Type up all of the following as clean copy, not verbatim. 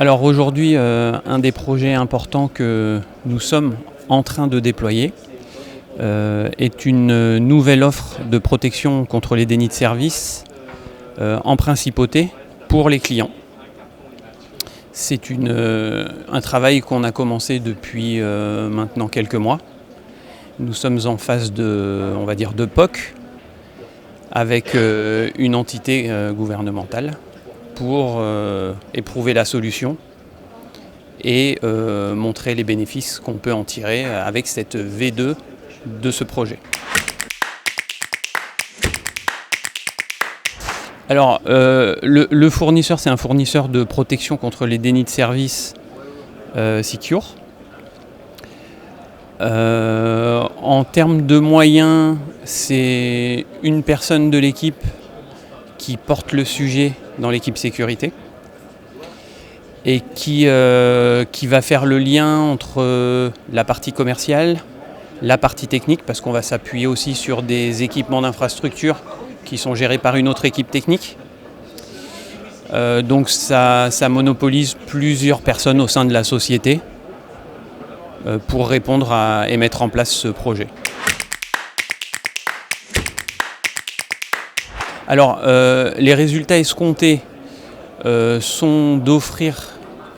Alors aujourd'hui, un des projets importants que nous sommes en train de déployer est une nouvelle offre de protection contre les dénis de service en principauté pour les clients. C'est un travail qu'on a commencé depuis maintenant quelques mois. Nous sommes en phase de POC avec une entité gouvernementale pour éprouver la solution et montrer les bénéfices qu'on peut en tirer avec cette V2 de ce projet. Alors, le fournisseur, c'est un fournisseur de protection contre les dénis de service Secure. En termes de moyens, c'est une personne de l'équipe qui porte le sujet dans l'équipe sécurité et qui va faire le lien entre la partie commerciale, la partie technique, parce qu'on va s'appuyer aussi sur des équipements d'infrastructure qui sont gérés par une autre équipe technique. Donc ça monopolise plusieurs personnes au sein de la société pour répondre et mettre en place ce projet. Alors, les résultats escomptés sont d'offrir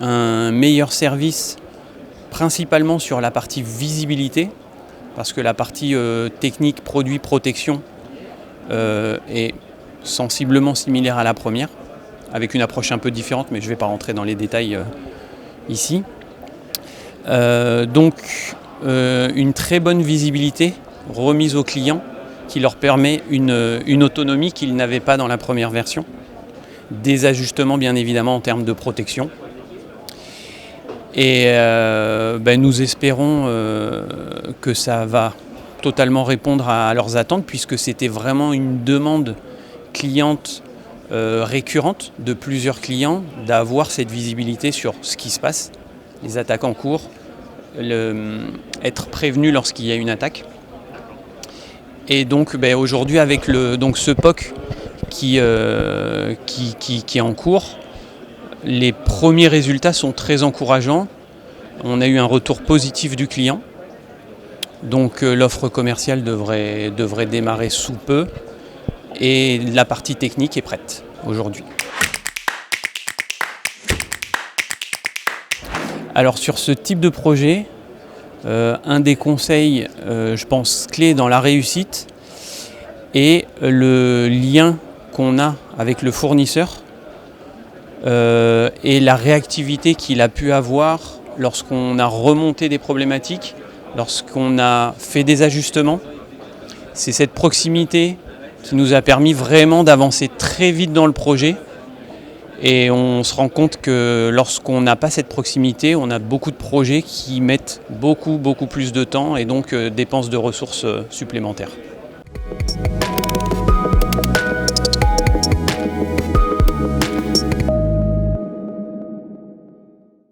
un meilleur service, principalement sur la partie visibilité, parce que la partie technique, produit, protection est sensiblement similaire à la première, avec une approche un peu différente, mais je ne vais pas rentrer dans les détails ici. Donc, une très bonne visibilité remise aux clients, qui leur permet une autonomie qu'ils n'avaient pas dans la première version. Des ajustements bien évidemment en termes de protection. Et nous espérons que ça va totalement répondre à leurs attentes, puisque c'était vraiment une demande cliente récurrente de plusieurs clients d'avoir cette visibilité sur ce qui se passe, les attaques en cours, être prévenu lorsqu'il y a une attaque. Et donc aujourd'hui avec ce POC qui est en cours, les premiers résultats sont très encourageants. On a eu un retour positif du client. Donc l'offre commerciale devrait démarrer sous peu et la partie technique est prête aujourd'hui. Alors sur ce type de projet, un des conseils, je pense, clés dans la réussite est le lien qu'on a avec le fournisseur et la réactivité qu'il a pu avoir lorsqu'on a remonté des problématiques, lorsqu'on a fait des ajustements. C'est cette proximité qui nous a permis vraiment d'avancer très vite dans le projet. Et on se rend compte que lorsqu'on n'a pas cette proximité, on a beaucoup de projets qui mettent beaucoup plus de temps et donc dépensent de ressources supplémentaires.